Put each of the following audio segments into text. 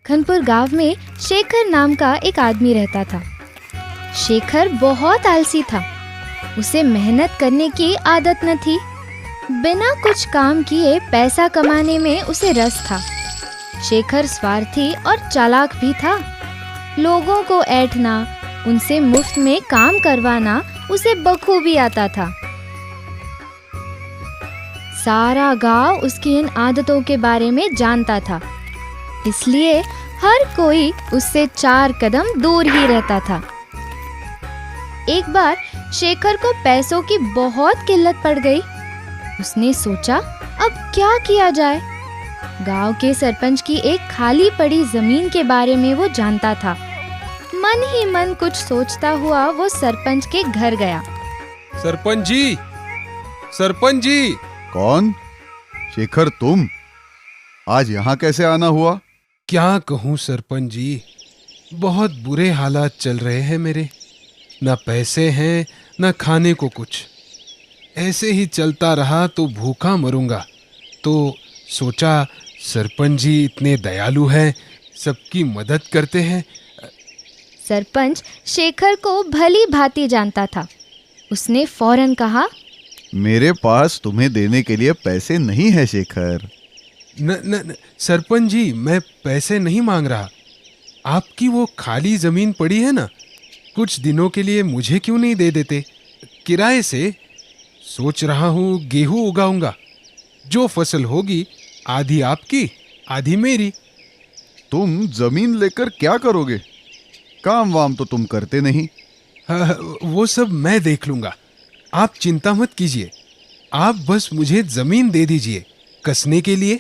लखनपुर गांव में शेखर नाम का एक आदमी रहता था। शेखर बहुत आलसी था। उसे मेहनत करने की आदत न थी। बिना कुछ काम किए पैसा कमाने में उसे रस था। शेखर स्वार्थी और चालाक भी था। लोगों को ऐंठना, उनसे मुफ्त में काम करवाना उसे बखूबी आता था। सारा गांव उसकी इन आदतों के बारे में जानता था, इसलिए हर कोई उससे 4 कदम दूर ही रहता था। एक बार शेखर को पैसों की बहुत किल्लत पड़ गई। उसने सोचा, अब क्या किया जाए। गांव के सरपंच की एक खाली पड़ी जमीन के बारे में वो जानता था। मन ही मन कुछ सोचता हुआ वो सरपंच के घर गया। सरपंच जी, सरपंच जी। कौन? शेखर तुम? आज यहाँ कैसे आना हुआ? क्या कहूँ सरपंच जी, बहुत बुरे हालात चल रहे हैं मेरे। ना पैसे हैं, ना खाने को कुछ। ऐसे ही चलता रहा तो भूखा मरूंगा। तो सोचा सरपंच जी इतने दयालु हैं, सबकी मदद करते हैं। सरपंच शेखर को भली भांति जानता था। उसने फौरन कहा, मेरे पास तुम्हें देने के लिए पैसे नहीं है शेखर। न सरपंच जी, मैं पैसे नहीं मांग रहा। आपकी वो खाली जमीन पड़ी है ना, कुछ दिनों के लिए मुझे क्यों नहीं दे देते? किराए से सोच रहा हूँ गेहूं उगाऊंगा। जो फसल होगी आधी आपकी, आधी मेरी। तुम जमीन लेकर क्या करोगे? काम वाम तो तुम करते नहीं। हाँ, वो सब मैं देख लूंगा। आप चिंता मत कीजिए। आप बस मुझे जमीन दे दीजिए कसने के लिए।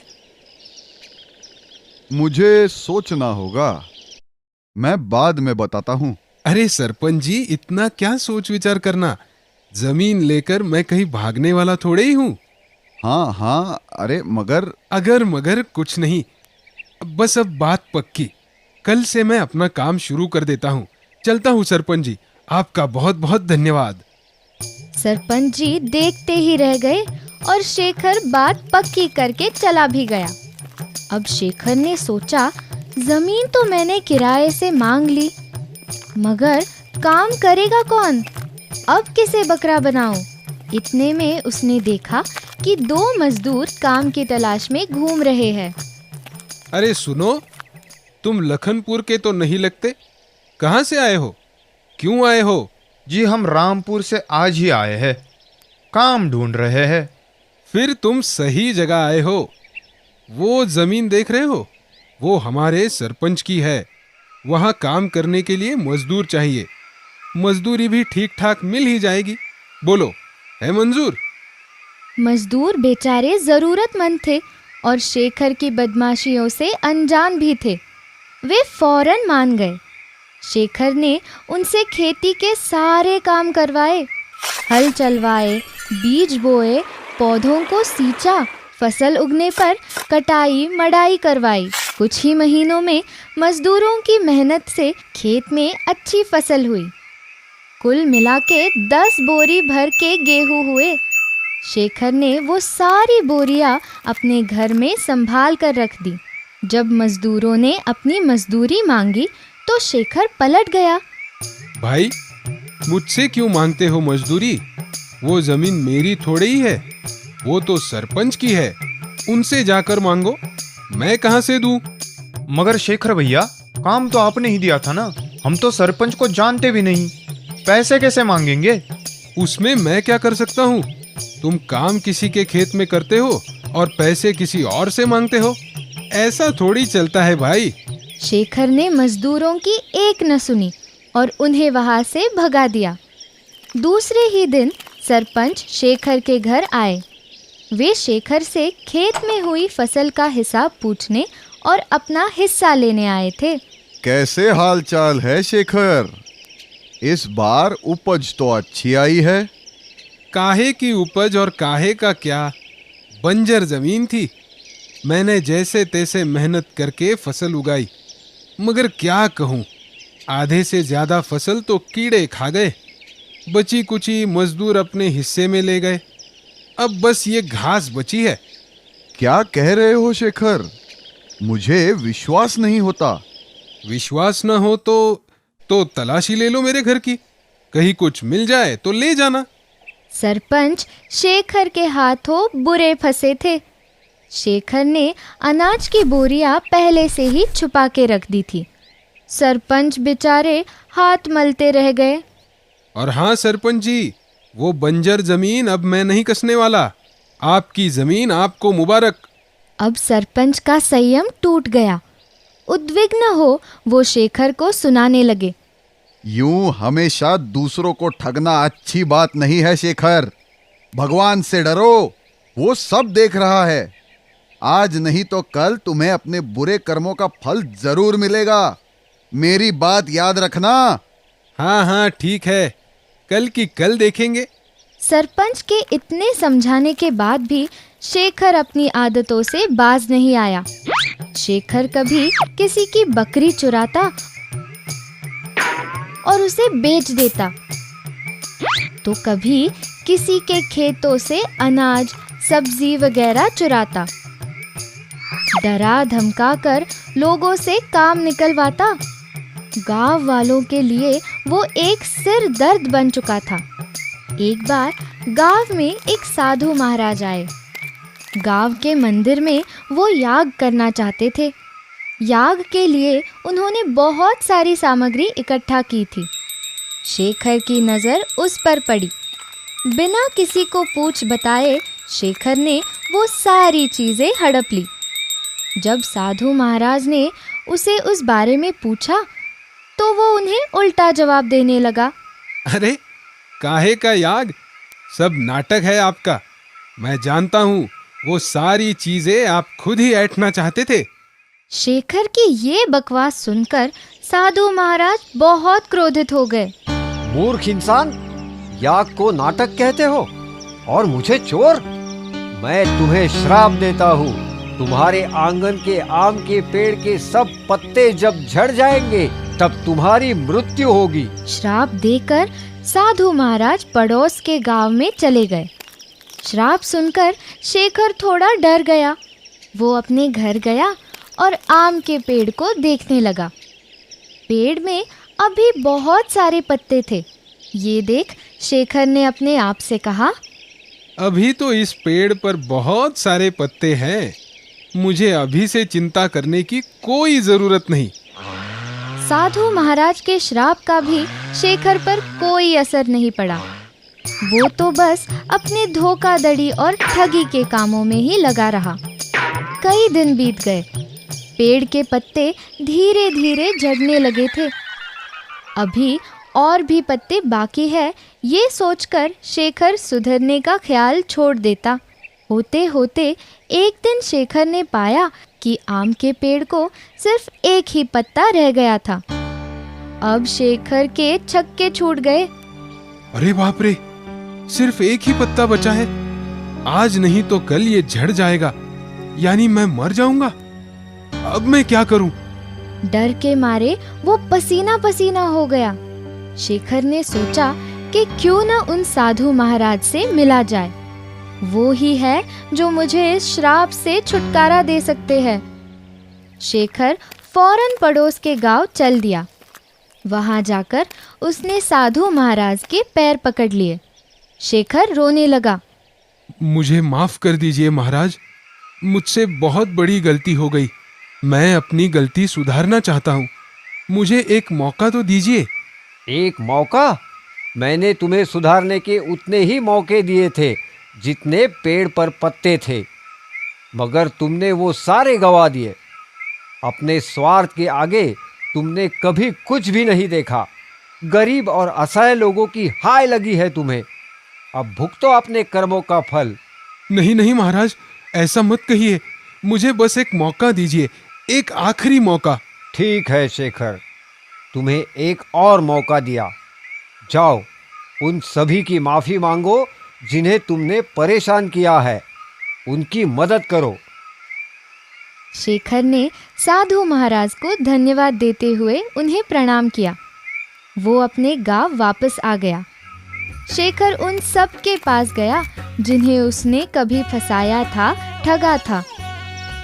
मुझे सोचना होगा, मैं बाद में बताता हूँ। अरे सरपंच जी, इतना क्या सोच विचार करना। जमीन लेकर मैं कहीं भागने वाला थोड़े ही हूँ। हाँ हाँ, अरे मगर। अगर मगर कुछ नहीं, बस अब बात पक्की। कल से मैं अपना काम शुरू कर देता हूँ। चलता हूँ सरपंच जी, आपका बहुत बहुत धन्यवाद। सरपंच जी देखते ही रह गए और शेखर बात पक्की करके चला भी गया। अब शेखर ने सोचा, जमीन तो मैंने किराए से मांग ली, मगर काम करेगा कौन? अब किसे बकरा बनाऊं? इतने में उसने देखा कि 2 मजदूर काम की तलाश में घूम रहे हैं। अरे सुनो, तुम लखनपुर के तो नहीं लगते। कहाँ से आए हो? क्यों आए हो? जी हम रामपुर से आज ही आए हैं, काम ढूंढ रहे हैं। फिर तुम सही जगह आए हो। वो जमीन देख रहे हो, वो हमारे सरपंच की है। वहाँ काम करने के लिए मजदूर चाहिए। मजदूरी भी ठीक ठाक मिल ही जाएगी। बोलो, है मंजूर? मजदूर बेचारे जरूरतमंद थे और शेखर की बदमाशियों से अनजान भी थे। वे फौरन मान गए। शेखर ने उनसे खेती के सारे काम करवाए। हल चलवाए, बीज बोए, पौधों को सींचा, फसल उगने पर कटाई मड़ाई करवाई। कुछ ही महीनों में मजदूरों की मेहनत से खेत में अच्छी फसल हुई। कुल मिला के 10 बोरी भर के गेहूं हुए। शेखर ने वो सारी बोरियां अपने घर में संभाल कर रख दी। जब मजदूरों ने अपनी मजदूरी मांगी तो शेखर पलट गया। भाई, मुझसे क्यों मांगते हो मजदूरी? वो जमीन मेरी थोड़ी ही है, वो तो सरपंच की है। उनसे जाकर मांगो, मैं कहाँ से दूं? मगर शेखर भैया, काम तो आपने ही दिया था ना, हम तो सरपंच को जानते भी नहीं, पैसे कैसे मांगेंगे? उसमें मैं क्या कर सकता हूँ? तुम काम किसी के खेत में करते हो और पैसे किसी और से मांगते हो। ऐसा थोड़ी चलता है भाई। शेखर ने मजदूरों की एक न सुनी और उन्हें वहां से भगा दिया। दूसरे ही दिन सरपंच शेखर के घर आए। वे शेखर से खेत में हुई फसल का हिसाब पूछने और अपना हिस्सा लेने आए थे। कैसे हालचाल है शेखर? इस बार उपज तो अच्छी आई है। काहे की उपज और काहे का क्या, बंजर जमीन थी। मैंने जैसे तैसे मेहनत करके फसल उगाई, मगर क्या कहूँ, आधे से ज्यादा फसल तो कीड़े खा गए। बची कुची मजदूर अपने हिस्से में ले गए। अब बस ये घास बची है। क्या कह रहे हो शेखर? मुझे विश्वास नहीं होता। विश्वास न हो तो तलाशी ले लो मेरे घर की। कहीं कुछ मिल जाए तो ले जाना। सरपंच शेखर के हाथों बुरे फंसे थे। शेखर ने अनाज की बोरियां पहले से ही छुपा के रख दी थी। सरपंच बेचारे हाथ मलते रह गए। और हाँ सरपंच जी, वो बंजर जमीन अब मैं नहीं कसने वाला। आपकी जमीन आपको मुबारक। अब सरपंच का संयम टूट गया। उद्विग्न हो वो शेखर को सुनाने लगे। यूं हमेशा दूसरों को ठगना अच्छी बात नहीं है शेखर। भगवान से डरो, वो सब देख रहा है। आज नहीं तो कल तुम्हें अपने बुरे कर्मों का फल जरूर मिलेगा। मेरी बात याद रखना। हाँ हाँ ठीक है, कल की कल देखेंगे। सरपंच के इतने समझाने के बाद भी शेखर अपनी आदतों से बाज नहीं आया। शेखर कभी किसी की बकरी चुराता और उसे बेच देता, तो कभी किसी के खेतों से अनाज सब्जी वगैरह चुराता। डरा धमका कर लोगों से काम निकलवाता। गांव वालों के लिए वो एक सिर दर्द बन चुका था। एक बार गांव में एक साधु महाराज आए। गांव के मंदिर में वो याग करना चाहते थे। याग के लिए उन्होंने बहुत सारी सामग्री इकट्ठा की थी। शेखर की नज़र उस पर पड़ी। बिना किसी को पूछ बताए शेखर ने वो सारी चीज़ें हड़प ली। जब साधु महाराज ने उसे उस बारे में पूछा तो वो उन्हें उल्टा जवाब देने लगा। अरे काहे का याग, सब नाटक है आपका। मैं जानता हूँ, वो सारी चीजें आप खुद ही ऐंठना चाहते थे। शेखर की ये बकवास सुनकर साधु महाराज बहुत क्रोधित हो गए। मूर्ख इंसान, याग को नाटक कहते हो और मुझे चोर? मैं तुम्हें श्राप देता हूँ। तुम्हारे आंगन के आम के पेड़ के सब पत्ते जब झड़ जाएंगे तब तुम्हारी मृत्यु होगी। श्राप देकर साधु महाराज पड़ोस के गांव में चले गए। श्राप सुनकर शेखर थोड़ा डर गया। वो अपने घर गया और आम के पेड़ को देखने लगा। पेड़ में अभी बहुत सारे पत्ते थे। ये देख शेखर ने अपने आप से कहा, अभी तो इस पेड़ पर बहुत सारे पत्ते हैं, मुझे अभी से चिंता करने की कोई जरूरत नहीं। साधु महाराज के श्राप का भी शेखर पर कोई असर नहीं पड़ा। वो तो बस अपने धोखाधड़ी और ठगी के कामों में ही लगा रहा। कई दिन बीत गए। पेड़ के पत्ते धीरे धीरे झड़ने लगे थे। अभी और भी पत्ते बाकी है, ये सोचकर शेखर सुधरने का ख्याल छोड़ देता। होते होते एक दिन शेखर ने पाया कि आम के पेड़ को सिर्फ एक ही पत्ता रह गया था। अब शेखर के छक्के छूट गए। अरे बाप रे, सिर्फ एक ही पत्ता बचा है। आज नहीं तो कल ये झड़ जाएगा, यानी मैं मर जाऊंगा। अब मैं क्या करूं? डर के मारे वो पसीना पसीना हो गया। शेखर ने सोचा कि क्यों न उन साधु महाराज से मिला जाए। वो ही है जो मुझे इस श्राप से छुटकारा दे सकते हैं। शेखर फौरन पड़ोस के गांव चल दिया। वहां जाकर उसने साधु महाराज के पैर पकड़ लिए। शेखर रोने लगा। मुझे माफ कर दीजिए महाराज, मुझसे बहुत बड़ी गलती हो गई। मैं अपनी गलती सुधारना चाहता हूँ, मुझे एक मौका तो दीजिए। एक मौका? मैंने तुम्हें सुधारने के उतने ही मौके दिए थे जितने पेड़ पर पत्ते थे, मगर तुमने वो सारे गंवा दिए। अपने स्वार्थ के आगे तुमने कभी कुछ भी नहीं देखा। गरीब और असहाय लोगों की हाय लगी है तुम्हें। अब भुगतो अपने कर्मों का फल। नहीं नहीं महाराज, ऐसा मत कहिए। मुझे बस एक मौका दीजिए, एक आखिरी मौका। ठीक है शेखर, तुम्हें एक और मौका दिया। जाओ, उन सभी की माफी मांगो जिन्हें तुमने परेशान किया है। उनकी मदद करो। शेखर ने साधु महाराज को धन्यवाद देते हुए उन्हें प्रणाम किया। वो अपने गांव वापस आ गया। शेखर उन सब के पास गया जिन्हें उसने कभी फंसाया था, ठगा था।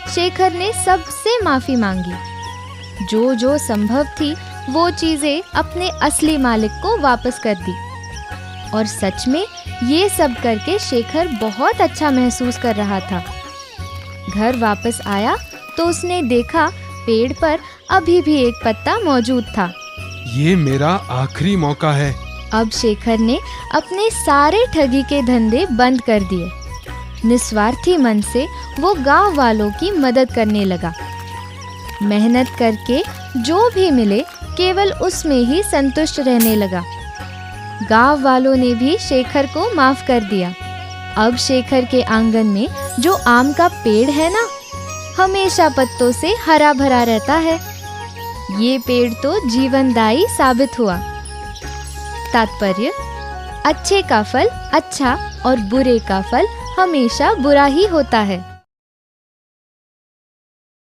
शेखर ने सबसे माफी मांगी। जो जो संभव थी वो चीजें अपने असली मालिक को वापस कर दी। और सच में ये सब करके शेखर बहुत अच्छा महसूस कर रहा था। घर वापस आया तो उसने देखा पेड़ पर अभी भी एक पत्ता मौजूद था। ये मेरा आखिरी मौका है। अब शेखर ने अपने सारे ठगी के धंधे बंद कर दिए। निस्वार्थी मन से वो गांव वालों की मदद करने लगा। मेहनत करके जो भी मिले केवल उसमें ही संतुष्ट रहने लगा। गांव वालों ने भी शेखर को माफ कर दिया। अब शेखर के आंगन में जो आम का पेड़ है ना, हमेशा पत्तों से हरा भरा रहता है। ये पेड़ तो जीवनदायी साबित हुआ। तात्पर्य: अच्छे का फल अच्छा और बुरे का फल हमेशा बुरा ही होता है।